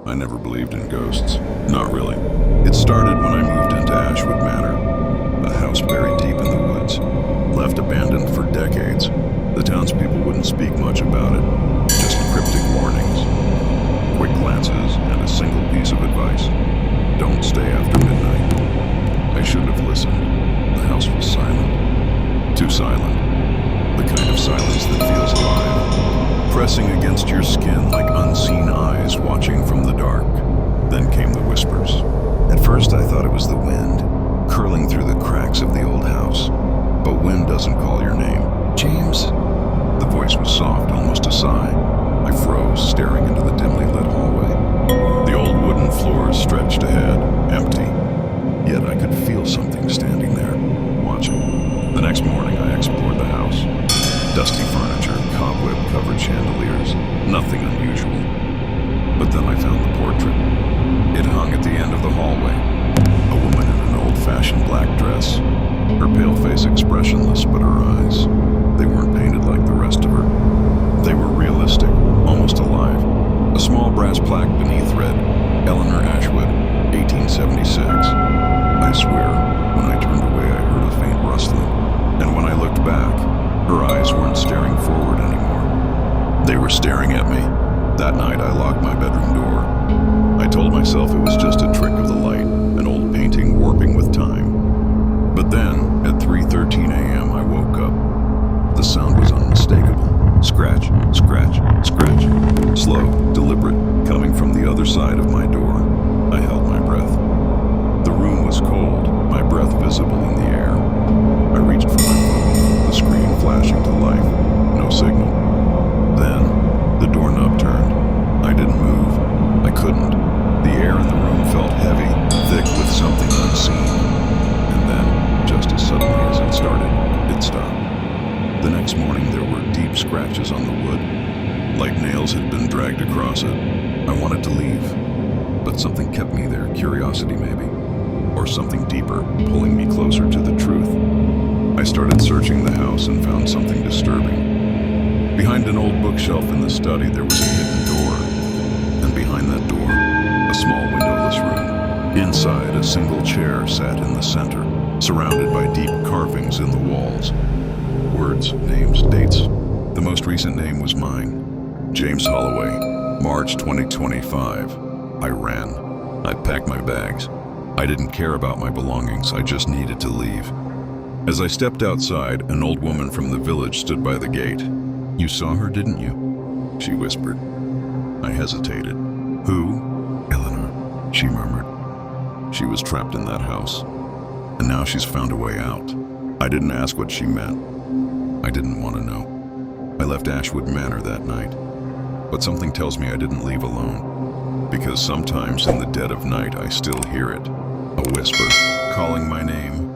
I never believed in ghosts. Not really. It started when I moved into Ashwood Manor, a house buried deep in the woods, left abandoned for decades. The townspeople wouldn't speak much about it, just cryptic warnings, quick glances, and a single piece of advice. Don't stay after midnight. I should have listened. The house was silent. Too silent. The kind of silence that feels alive, pressing against your skin like unseen eyes watching from the dark. Then came the whispers. At first I thought it was the wind, curling through the cracks of the old house. But wind doesn't call your name. James? The voice was soft, almost a sigh. I froze, staring into the dimly lit hallway. The old wooden floors stretched ahead, empty. Yet I could feel something standing there, watching. The next morning I explored the house. Dusty furniture, cobweb-covered chandeliers, nothing unusual. But then I found the portrait. It hung at the end of the hallway. A woman in an old-fashioned black dress. Her pale face expressionless, but her eyes, they weren't painted like the rest of her. They were realistic, almost alive. A small brass plaque beneath read, Eleanor Ashwood, 1876. I swear, when I turned away I heard a faint rustling, and when I looked back, her eyes weren't staring forward anymore. They were staring at me. That night I locked my bedroom door. I told myself it was just a trick of the light, an old painting warping with time. But then, at 3:13 a.m., I woke up. The sound was unmistakable. Scratch, scratch, scratch. Slow, deliberate, coming from the other side of my door. I held my breath. The room was cold, my breath visible in the air. I reached for my phone, the screen flashing to life. No signal. Then, the doorknob turned. I didn't move. I couldn't. The air in the room felt heavy, thick with something unseen. And then, just as suddenly as it started, it stopped. The next morning there were deep scratches on the wood, like nails had been dragged across it. I wanted to leave, but something kept me there, curiosity maybe, or something deeper, pulling me closer to the truth. I started searching the house and found something disturbing. Behind an old bookshelf in the study there was a hidden door, and behind that door, a small windowless room. Inside, a single chair sat in the center, surrounded by deep carvings in the walls. Words, names, dates. The most recent name was mine. James Holloway, March 2025. I ran. I packed my bags. I didn't care about my belongings, I just needed to leave. As I stepped outside, an old woman from the village stood by the gate. You saw her, didn't you? She whispered. I hesitated. Who? Eleanor, she murmured. She was trapped in that house, and now she's found a way out. I didn't ask what she meant. I didn't want to know. I left Ashwood Manor that night, but something tells me I didn't leave alone, because sometimes in the dead of night I still hear it, a whisper, calling my name.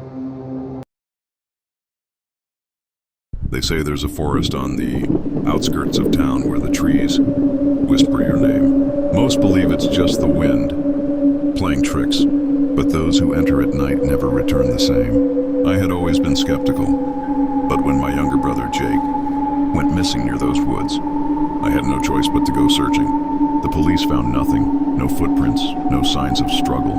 They say there's a forest on the outskirts of town where the trees whisper your name. Most believe it's just the wind, playing tricks, but those who enter at night never return the same. I had always been skeptical, but when my younger brother Jake went missing near those woods, I had no choice but to go searching. The police found nothing, no footprints, no signs of struggle.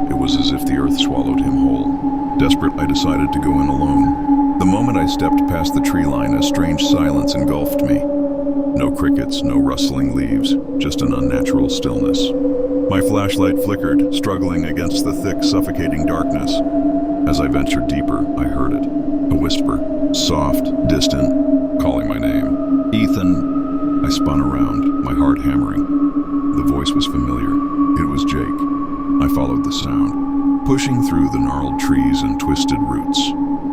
It was as if the earth swallowed him whole. Desperate, I decided to go in alone. The moment I stepped past the tree line, a strange silence engulfed me. No crickets, no rustling leaves, just an unnatural stillness. My flashlight flickered, struggling against the thick, suffocating darkness. As I ventured deeper, I heard it. A whisper, soft, distant, calling my name. Ethan. I spun around, my heart hammering. The voice was familiar. It was Jake. I followed the sound, pushing through the gnarled trees and twisted roots.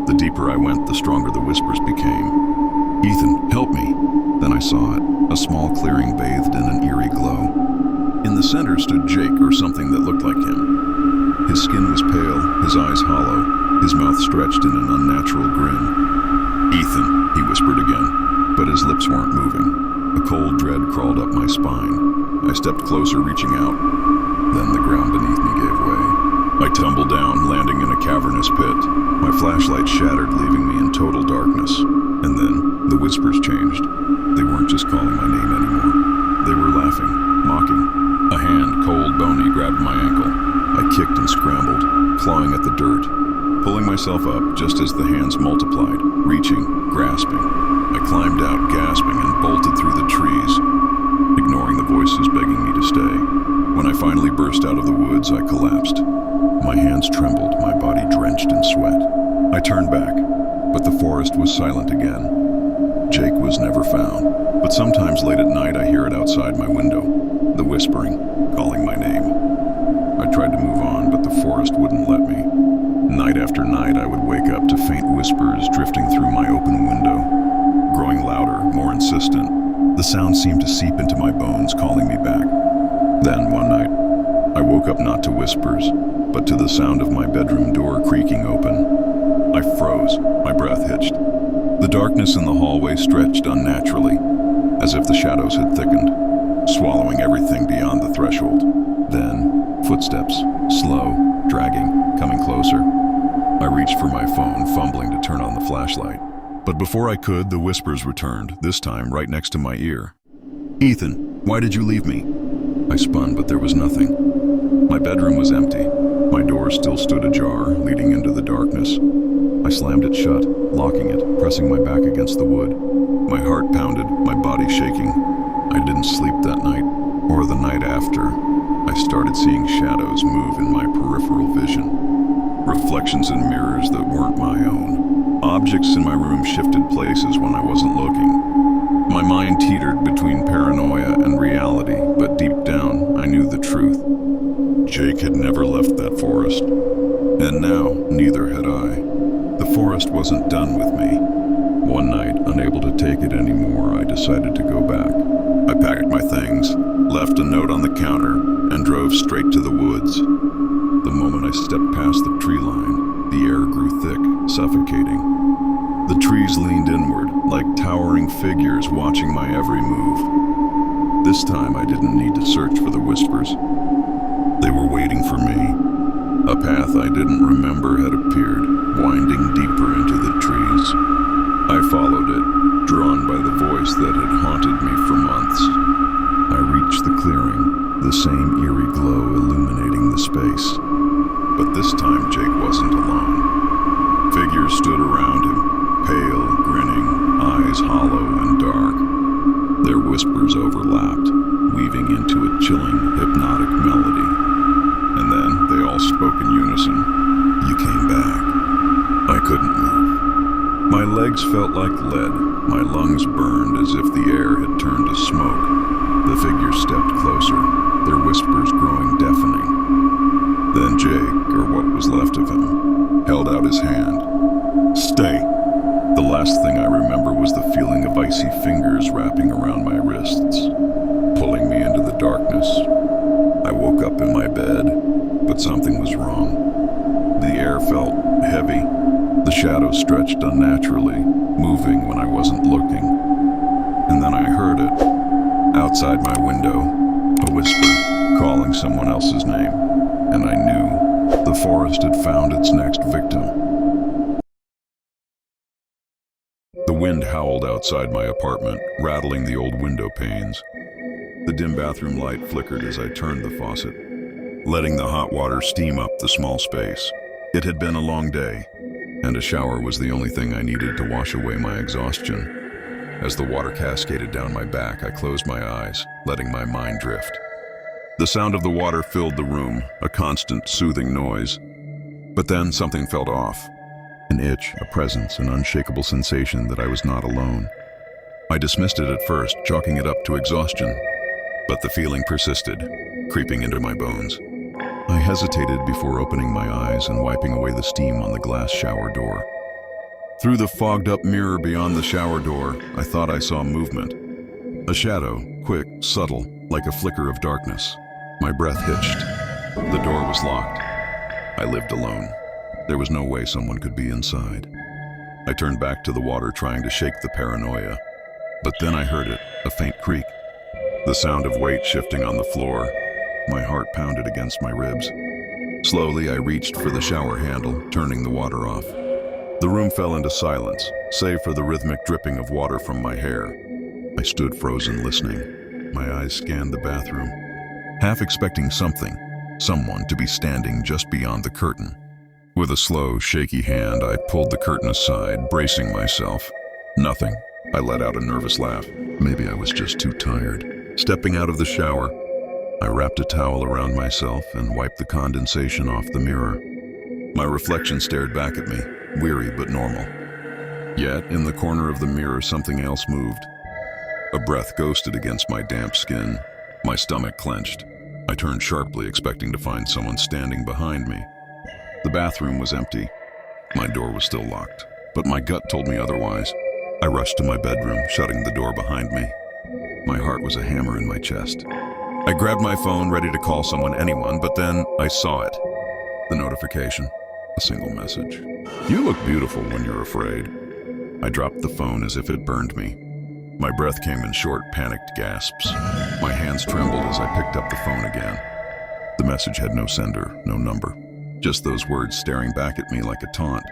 The deeper I went, the stronger the whispers became. Ethan, help me. Then I saw it, a small clearing bathed in an eerie glow. In the center stood Jake, or something that looked like him. His skin was pale, his eyes hollow, his mouth stretched in an unnatural grin. Ethan, he whispered again, but his lips weren't moving. A cold dread crawled up my spine. I stepped closer, reaching out. Then the ground beneath me gave way. I tumbled down, landing in a cavernous pit. My flashlight shattered, leaving me in total darkness. And then, the whispers changed. They weren't just calling my name anymore. They were laughing, mocking. A hand, the dirt, pulling myself up just as the hands multiplied, reaching, grasping. I climbed out, gasping, and bolted through the trees, ignoring the voices begging me to stay. When I finally burst out of the woods, I collapsed. My hands trembled, my body drenched in sweat. I turned back, but the forest was silent again. Jake was never found, but sometimes late at night I hear it outside my window, the whispering, calling my name. I tried to move on, but the forest wouldn't let me. Night after night, I would wake up to faint whispers drifting through my open window, growing louder, more insistent. The sound seemed to seep into my bones, calling me back. Then, one night, I woke up not to whispers, but to the sound of my bedroom door creaking open. I froze, my breath hitched. The darkness in the hallway stretched unnaturally, as if the shadows had thickened, swallowing everything beyond the threshold. Then, footsteps, slow, dragging, coming closer. I reached for my phone, fumbling to turn on the flashlight. But before I could, the whispers returned, this time right next to my ear. "Ethan, why did you leave me?" I spun, but there was nothing. My bedroom was empty. My door still stood ajar, leading into the darkness. I slammed it shut, locking it, pressing my back against the wood. My heart pounded, my body shaking. I didn't sleep that night, or the night after. I started seeing shadows move in my peripheral vision. Reflections in mirrors that weren't my own. Objects in my room shifted places when I wasn't looking. My mind teetered between paranoia and reality, but deep down, I knew the truth. Jake had never left that forest, and now neither had I. The forest wasn't done with me. One night, unable to take it anymore, I decided to go back. I packed my things, left a note on the counter, and drove straight to the woods. The moment I stepped past the tree line, the air grew thick, suffocating. The trees leaned inward, like towering figures watching my every move. This time I didn't need to search for the whispers. They were waiting for me. A path I didn't remember had appeared, winding deeper into the trees. I followed it, drawn by the voice that had haunted me for months. I reached the clearing, the same eerie glow illuminating the space. But this time Jake wasn't alone. Figures stood around him, pale, grinning, eyes hollow and dark. Their whispers overlapped, weaving into a chilling, hypnotic melody. And then they all spoke in unison. "You came back." I couldn't move. My legs felt like lead, my lungs burned as if the air had turned to smoke. The figures stepped closer, their whispers growing deafening. Then Jake, or what was left of him, held out his hand. "Stay." The last thing I remember was the feeling of icy fingers wrapping around my wrists, pulling me into the darkness. I woke up in my bed, but something was wrong. The air felt heavy. The shadows stretched unnaturally, moving when I wasn't looking. And then I heard it, outside my window, a whisper, calling someone else's name. And I knew the forest had found its next victim. The wind howled outside my apartment, rattling the old window panes. The dim bathroom light flickered as I turned the faucet, letting the hot water steam up the small space. It had been a long day, and a shower was the only thing I needed to wash away my exhaustion. As the water cascaded down my back, I closed my eyes, letting my mind drift. The sound of the water filled the room, a constant, soothing noise. But then something felt off. An itch, a presence, an unshakable sensation that I was not alone. I dismissed it at first, chalking it up to exhaustion. But the feeling persisted, creeping into my bones. I hesitated before opening my eyes and wiping away the steam on the glass shower door. Through the fogged-up mirror beyond the shower door, I thought I saw movement. A shadow, quick, subtle, like a flicker of darkness. My breath hitched. The door was locked. I lived alone. There was no way someone could be inside. I turned back to the water, trying to shake the paranoia. But then I heard it, a faint creak. The sound of weight shifting on the floor. My heart pounded against my ribs. Slowly, I reached for the shower handle, turning the water off. The room fell into silence, save for the rhythmic dripping of water from my hair. I stood frozen, listening. My eyes scanned the bathroom, half expecting something, someone to be standing just beyond the curtain. With a slow, shaky hand, I pulled the curtain aside, bracing myself. Nothing. I let out a nervous laugh. Maybe I was just too tired. Stepping out of the shower, I wrapped a towel around myself and wiped the condensation off the mirror. My reflection stared back at me, weary but normal. Yet, in the corner of the mirror, something else moved. A breath ghosted against my damp skin. My stomach clenched. I turned sharply, expecting to find someone standing behind me. The bathroom was empty. My door was still locked, but my gut told me otherwise. I rushed to my bedroom, shutting the door behind me. My heart was a hammer in my chest. I grabbed my phone, ready to call anyone, but then I saw it. The notification, a single message. "You look beautiful when you're afraid." I dropped the phone as if it burned me. My breath came in short, panicked gasps. My hands trembled as I picked up the phone again. The message had no sender, no number. Just those words staring back at me like a taunt.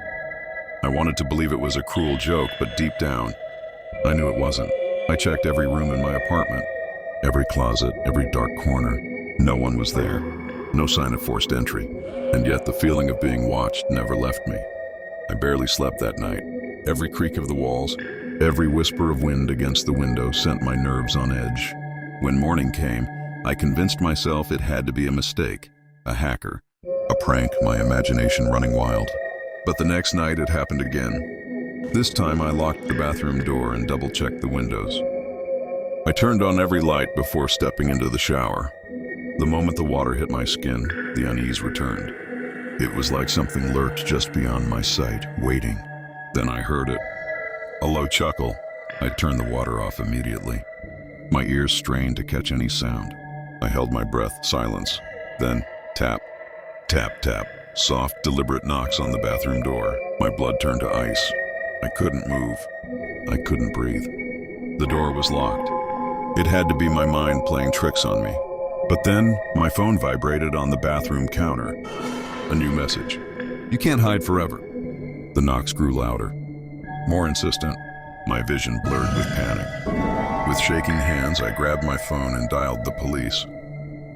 I wanted to believe it was a cruel joke, but deep down, I knew it wasn't. I checked every room in my apartment, every closet, every dark corner. No one was there. No sign of forced entry. And yet the feeling of being watched never left me. I barely slept that night. Every creak of the walls, every whisper of wind against the window sent my nerves on edge. When morning came, I convinced myself it had to be a mistake, a hacker, a prank, my imagination running wild. But the next night it happened again. This time I locked the bathroom door and double-checked the windows. I turned on every light before stepping into the shower. The moment the water hit my skin, the unease returned. It was like something lurked just beyond my sight, waiting. Then I heard it. A low chuckle. I turned the water off immediately. My ears strained to catch any sound. I held my breath, silence. Then, tap, tap, tap. Soft, deliberate knocks on the bathroom door. My blood turned to ice. I couldn't move. I couldn't breathe. The door was locked. It had to be my mind playing tricks on me. But then, my phone vibrated on the bathroom counter. A new message. "You can't hide forever." The knocks grew louder, more insistent. My vision blurred with panic. With shaking hands, I grabbed my phone and dialed the police.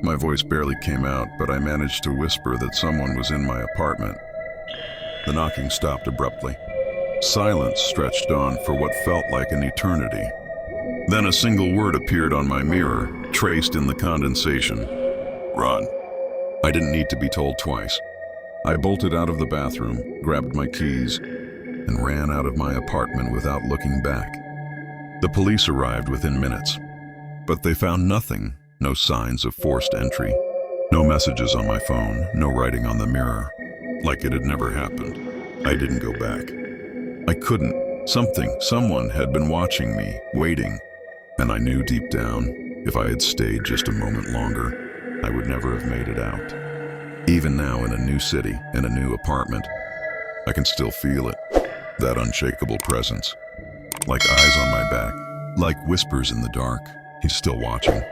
My voice barely came out, but I managed to whisper that someone was in my apartment. The knocking stopped abruptly. Silence stretched on for what felt like an eternity. Then a single word appeared on my mirror, traced in the condensation. "Run." I didn't need to be told twice. I bolted out of the bathroom, grabbed my keys, and ran out of my apartment without looking back. The police arrived within minutes, but they found nothing. No signs of forced entry. No messages on my phone, no writing on the mirror. Like it had never happened. I didn't go back. I couldn't. Someone had been watching me, waiting. And I knew deep down, if I had stayed just a moment longer, I would never have made it out. Even now in a new city, in a new apartment, I can still feel it. That unshakable presence. Like eyes on my back, like whispers in the dark. He's still watching.